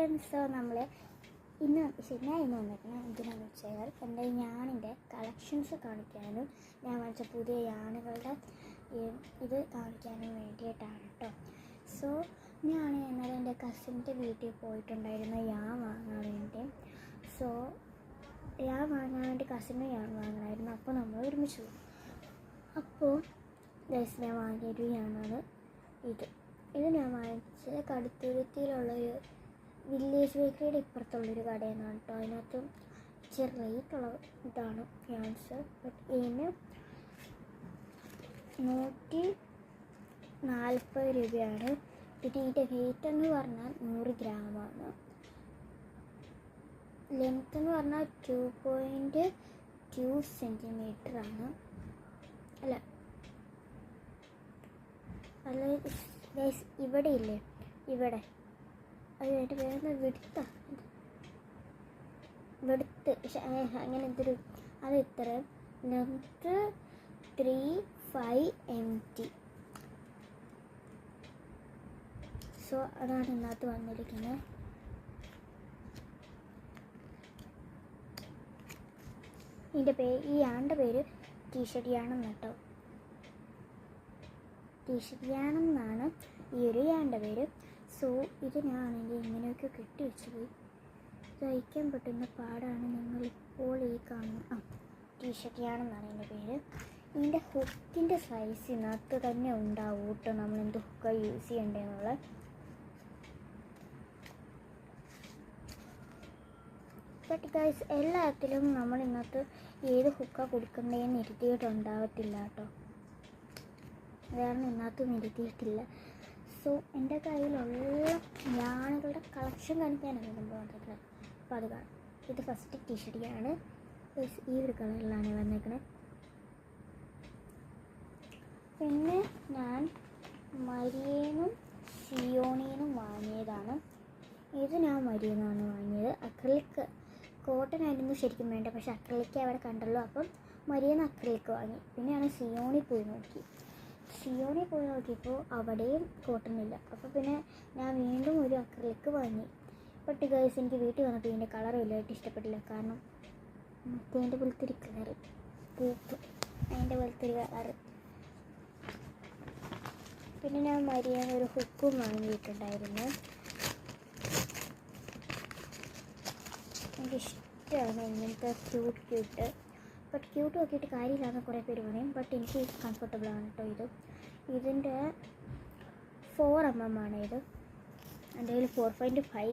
Friends, നമ്മൾ ഇന്ന് വന്നിരിക്കുന്നത് എന്തിനാണെന്ന് വെച്ചാൽ എൻ്റെ യാണിൻ്റെ കളക്ഷൻസ് കാണിക്കാനും ഞാൻ വാങ്ങിച്ച പുതിയ യാണുകളുടെ ഇത് കാണിക്കാനും വേണ്ടിയിട്ടാണ് കേട്ടോ. സോ ഞാൻ ഇന്നലെ എൻ്റെ കസിൻ്റെ വീട്ടിൽ പോയിട്ടുണ്ടായിരുന്നു യാൺ വാങ്ങാൻ വേണ്ടി. സോ യാൺ വാങ്ങാൻ വേണ്ടി കസിന് യാൺ വാങ്ങണമായിരുന്നു. അപ്പോൾ നമ്മൾ ഒരുമിച്ച് പോകും. അപ്പോൾ ഞാൻ വാങ്ങിയൊരു യാണാണ് ഇത് ഞാൻ വാങ്ങിച്ചത് കടുത്തുരുത്തിയിലുള്ളൊരു വില്ലേജ് ബേക്കറിയുടെ ഇപ്പുറത്തുള്ളൊരു കടയിൽ നിന്നാണ് കേട്ടോ. അതിനകത്ത് ഇച്ചിരി റേറ്റുള്ള ഇതാണ് യാൺസ്. ബട്ട് ഇതിന് 140 രൂപയാണ്. പിന്നെ ഇതിൻ്റെ വെയിറ്റ് എന്ന് പറഞ്ഞാൽ 100 ഗ്രാമാണ്. ലെങ്ത്ത് എന്ന് പറഞ്ഞാൽ 2.2 സെൻറ്റിമീറ്ററാണ്. അല്ല ഇവിടെ ഇല്ലേ, ഇവിടെ അത് എൻ്റെ പേര് വെടുത്ത് പക്ഷെ അങ്ങനെ എന്തൊരു അത് ഇത്ര ലെങ്ത്ത് 3.5 MT. സോ അതാണ് ഇതിനകത്ത് വന്നിരിക്കുന്നത്. ഈ ആണ്ട പേര് ടീഷർട്ട് യാണെന്ന് കേട്ടോ. ടീഷർട്ട് യാണെന്നാണ് ഈ ഒരു യാണ്ട പേര്. സോ ഇത് ഞാനാണെങ്കിൽ ഇങ്ങനെയൊക്കെ കെട്ടി വെച്ച് പോയി തയ്ക്കാൻ പറ്റുന്ന പാടാണ് നിങ്ങളിപ്പോൾ ഈ കാണുന്ന ടീഷർട്ട് യാണെന്നാണ് എൻ്റെ പേര്. ഇതിൻ്റെ ഹുക്കിൻ്റെ സൈസ് ഇതിനകത്ത് തന്നെ ഉണ്ടാവും കേട്ടോ, നമ്മൾ എന്ത് ഹുക്കാണ് യൂസ് ചെയ്യേണ്ടതെന്നുള്ളത്. ബട്ട് ഗൈസ്, എല്ലാത്തിലും നമ്മൾ ഇന്നത്തെ ഏത് ഹുക്കാണ് കൊടുക്കേണ്ടതെന്ന് ഇരുത്തിയിട്ടുണ്ടാകത്തില്ല കേട്ടോ. അതാണ് ഇന്നത്തും ഇരുത്തിയിട്ടില്ല. സോ എൻ്റെ കയ്യിലുള്ള യാണുകളുടെ കളക്ഷൻ കാണിക്കാനാണ് നമ്മൾ വന്നിരിക്കുന്നത്. അപ്പോൾ അത് കാണാം. ഇത് ഫസ്റ്റ് ടീഷർട്ടാണ്. ഈ ഒരു കളറിലാണ് വന്നിരിക്കുന്നത്. പിന്നെ ഞാൻ മരിയേന്നും സിയോണിന്നും വാങ്ങിയതാണ്. ഇത് ഞാൻ മരിയെന്നാണ് വാങ്ങിയത്. അക്രിലിക് കോട്ടൺ ആയിരുന്നു ശരിക്കും വേണ്ട, പക്ഷേ അക്രിലിക്ക് അവിടെ കണ്ടല്ലോ, അപ്പം മരിയെന്ന് അക്രിലിക്ക് വാങ്ങി. പിന്നെയാണ് സിയോണിൽ പോയി നോക്കിയപ്പോൾ അവിടെയും കോട്ടൺ ഇല്ല. അപ്പോൾ പിന്നെ ഞാൻ വീണ്ടും ഒരു അക്രിലിക്ക് വാങ്ങി. ബട്ട് ഗൈസ്, എനിക്ക് വീട്ടിൽ വന്നപ്പോൾ ഇതിൻ്റെ കളർ വലുതായിട്ട് ഇഷ്ടപ്പെട്ടില്ല. കാരണം അതിൻ്റെ പോലത്തൊരു കളറ് അതിൻ്റെ പോലത്തൊരു കളറ്. പിന്നെ ഞാൻ മരിയാൻ ഒരു ഹുക്കും വാങ്ങിയിട്ടുണ്ടായിരുന്നു. എനിക്കിഷ്ടമാണ് ഇങ്ങനത്തെ ക്യൂട്ട്. ബട്ട് ക്യൂട്ട് നോക്കിയിട്ട് കാര്യമില്ലാന്ന് കുറേ പേര് പറയും. ബട്ട് എനിക്ക് കംഫർട്ടബിളാണ് കേട്ടോ. ഇതിൻ്റെ 4 mm ആണ് ഇത്. എൻ്റെ കയ്യിൽ 4.5